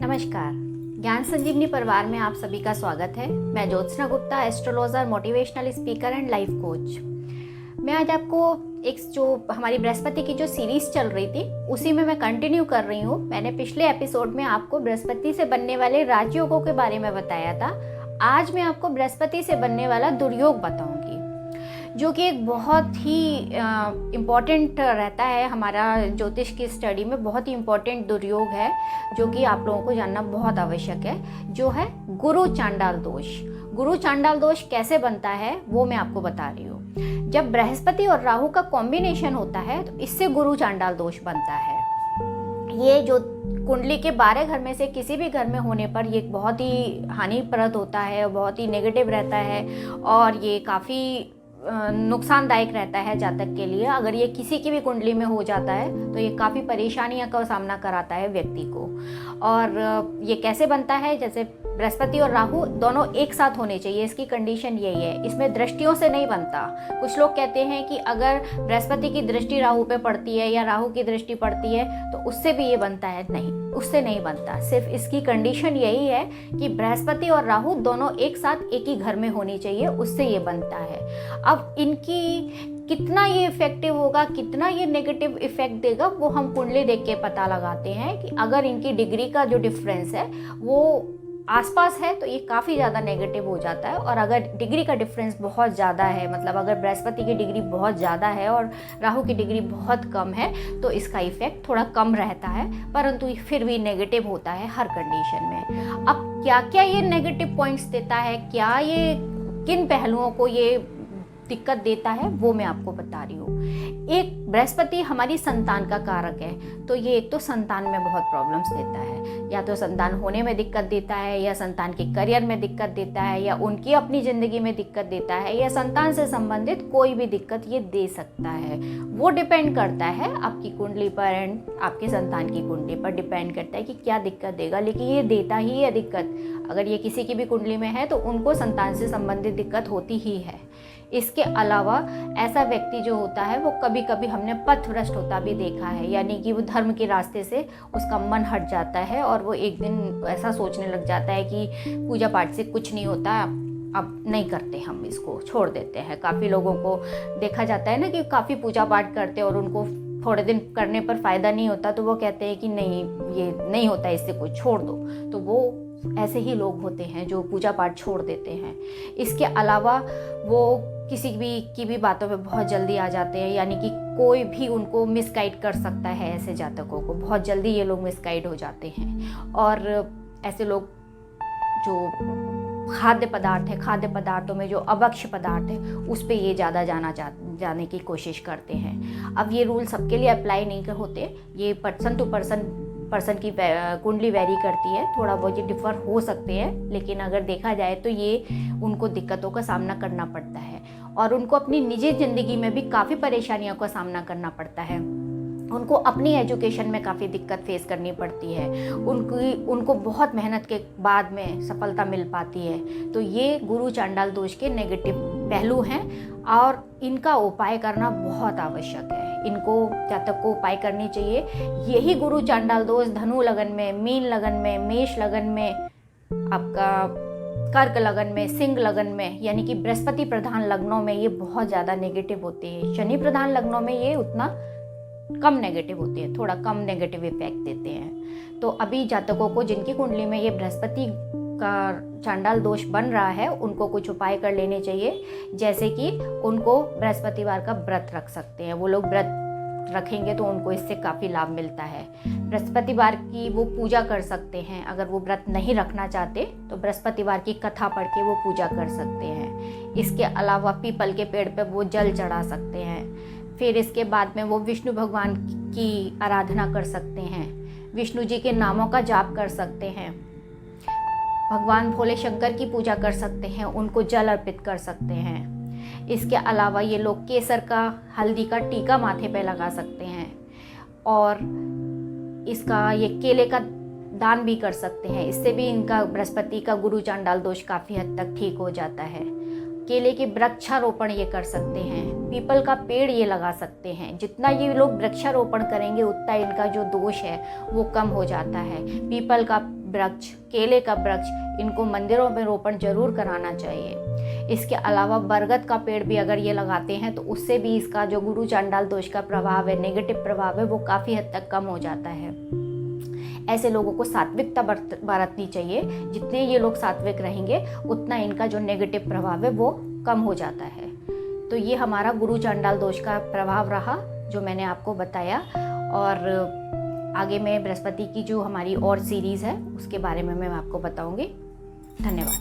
नमस्कार। ज्ञान संजीवनी परिवार में आप सभी का स्वागत है। मैं Jyotsna Gupta, astrologer, motivational speaker and life coach. मैं आज आपको एक जो हमारी बृहस्पति की जो सीरीज चल रही थी उसी में मैं कंटिन्यू कर रही हूँ। मैंने पिछले एपिसोड में आपको बृहस्पति से बनने वाले राजयोगों के बारे में बताया था। आज मैं आपको बृहस्पति से बनने वाला दुर्योग बताऊंगी, जो कि एक बहुत ही इम्पॉर्टेंट रहता है हमारा ज्योतिष की स्टडी में। बहुत ही इम्पॉर्टेंट दुर्योग है जो कि आप लोगों को जानना बहुत आवश्यक है, जो है गुरु चांडाल दोष। गुरु चांडाल दोष कैसे बनता है वो मैं आपको बता रही हूँ। जब बृहस्पति और राहु का कॉम्बिनेशन होता है तो इससे गुरु चांडाल दोष बनता है। ये जो कुंडली के 12 घर में से किसी भी घर में होने पर ये बहुत ही हानिप्रद होता है, बहुत ही नेगेटिव रहता है और ये काफ़ी नुकसानदायक रहता है जातक के लिए। अगर ये किसी की भी कुंडली में हो जाता है तो ये काफ़ी परेशानियों का सामना कराता है व्यक्ति को। और ये कैसे बनता है, जैसे बृहस्पति और राहु दोनों एक साथ होने चाहिए, इसकी कंडीशन यही है। इसमें दृष्टियों से नहीं बनता। कुछ लोग कहते हैं कि अगर बृहस्पति की दृष्टि राहु पे पड़ती है या राहु की दृष्टि पड़ती है तो उससे भी ये बनता है। नहीं, उससे नहीं बनता। सिर्फ इसकी कंडीशन यही है कि बृहस्पति और राहु दोनों एक साथ एक ही घर में होनी चाहिए, उससे ये बनता है। अब इनकी कितना ये इफेक्टिव होगा, कितना ये नेगेटिव इफेक्ट देगा, वो हम कुंडली देख के पता लगाते हैं कि अगर इनकी डिग्री का जो डिफरेंस है वो आसपास है तो ये काफ़ी ज़्यादा नेगेटिव हो जाता है। और अगर डिग्री का डिफरेंस बहुत ज़्यादा है, मतलब अगर बृहस्पति की डिग्री बहुत ज़्यादा है और राहु की डिग्री बहुत कम है तो इसका इफेक्ट थोड़ा कम रहता है, परंतु फिर भी नेगेटिव होता है हर कंडीशन में। अब क्या क्या ये नेगेटिव पॉइंट्स देता है, क्या ये किन पहलुओं को ये दिक्कत देता है, वो मैं आपको बता रही हूँ। एक, बृहस्पति हमारी संतान का कारक है, तो ये एक तो संतान में बहुत प्रॉब्लम्स देता है। या तो संतान होने में दिक्कत देता है, या संतान के करियर में दिक्कत देता है, या उनकी अपनी ज़िंदगी में दिक्कत देता है, या संतान से संबंधित कोई भी दिक्कत ये दे सकता है। वो डिपेंड करता है आपकी कुंडली पर एंड आपके संतान की कुंडली पर डिपेंड करता है कि क्या दिक्कत देगा, लेकिन ये देता ही है दिक्कत। अगर ये किसी की भी कुंडली में है तो उनको संतान से संबंधित दिक्कत होती ही है। इसके अलावा ऐसा व्यक्ति जो होता है वो कभी कभी हमने पथभ्रष्ट होता भी देखा है, यानी कि वो धर्म के रास्ते से उसका मन हट जाता है और वो एक दिन ऐसा सोचने लग जाता है कि पूजा पाठ से कुछ नहीं होता, अब नहीं करते, हम इसको छोड़ देते हैं। काफ़ी लोगों को देखा जाता है ना कि काफ़ी पूजा पाठ करते हैं और उनको थोड़े दिन करने पर फ़ायदा नहीं होता तो वो कहते हैं कि नहीं, ये नहीं होता, इससे कुछ छोड़ दो। तो वो ऐसे ही लोग होते हैं जो पूजा पाठ छोड़ देते हैं। इसके अलावा वो किसी की भी बातों पे बहुत जल्दी आ जाते हैं, यानी कि कोई भी उनको मिसगाइड कर सकता है। ऐसे जातकों को बहुत जल्दी ये लोग मिसगाइड हो जाते हैं। और ऐसे लोग जो खाद्य पदार्थ है, खाद्य पदार्थों में जो अभक्ष्य पदार्थ है उस पे ये ज़्यादा जाने की कोशिश करते हैं। अब ये रूल सबके लिए अप्लाई नहीं होते, ये पर्सन टू पर्सन की कुंडली वेरी करती है, थोड़ा बहुत ये डिफर हो सकते हैं, लेकिन अगर देखा जाए तो ये उनको दिक्कतों का सामना करना पड़ता है और उनको अपनी निजी ज़िंदगी में भी काफ़ी परेशानियों का सामना करना पड़ता है। उनको अपनी एजुकेशन में काफ़ी दिक्कत फेस करनी पड़ती है, उनको बहुत मेहनत के बाद में सफलता मिल पाती है। तो ये गुरु चांडाल दोष के नेगेटिव पहलू हैं और इनका उपाय करना बहुत आवश्यक है। इनको जातक को उपाय करनी चाहिए। यही गुरु चांडाल दोष धनु लगन में, मीन लगन में, मेष लगन में, आपका कर्क लगन में, सिंह लगन में, यानी कि बृहस्पति प्रधान लग्नों में ये बहुत ज़्यादा नेगेटिव होते हैं। शनि प्रधान लग्नों में ये उतना कम नेगेटिव होते हैं, थोड़ा कम नेगेटिव इफेक्ट देते हैं। तो अभी जातकों को जिनकी कुंडली में ये बृहस्पति का चांडाल दोष बन रहा है उनको कुछ उपाय कर लेने चाहिए, जैसे कि उनको बृहस्पतिवार का व्रत रख सकते हैं। वो लोग व्रत रखेंगे तो उनको इससे काफ़ी लाभ मिलता है। बृहस्पतिवार की वो पूजा कर सकते हैं। अगर वो व्रत नहीं रखना चाहते तो बृहस्पतिवार की कथा पढ़ के वो पूजा कर सकते हैं। इसके अलावा पीपल के पेड़ पे वो जल चढ़ा सकते हैं। फिर इसके बाद में वो विष्णु भगवान की आराधना कर सकते हैं, विष्णु जी के नामों का जाप कर सकते हैं, भगवान भोले शंकर की पूजा कर सकते हैं, उनको जल अर्पित कर सकते हैं। इसके अलावा ये लोग केसर का, हल्दी का टीका माथे पे लगा सकते हैं और इसका ये केले का दान भी कर सकते हैं। इससे भी इनका बृहस्पति का गुरु चांडाल दोष काफ़ी हद तक ठीक हो जाता है। केले की वृक्षारोपण ये कर सकते हैं, पीपल का पेड़ ये लगा सकते हैं। जितना ये लोग वृक्षारोपण करेंगे उतना इनका जो दोष है वो कम हो जाता है। पीपल का वृक्ष, केले का वृक्ष, इनको मंदिरों में रोपण जरूर कराना चाहिए। इसके अलावा बरगद का पेड़ भी अगर ये लगाते हैं तो उससे भी इसका जो गुरु चांडाल दोष का प्रभाव है, नेगेटिव प्रभाव है, वो काफ़ी हद तक कम हो जाता है। ऐसे लोगों को सात्विकता बरतनी चाहिए। जितने ये लोग सात्विक रहेंगे उतना इनका जो नेगेटिव प्रभाव है वो कम हो जाता है। तो ये हमारा गुरु चांडाल दोष का प्रभाव रहा जो मैंने आपको बताया। और आगे मैं बृहस्पति की जो हमारी और सीरीज़ है उसके बारे में मैं आपको बताऊंगी। धन्यवाद।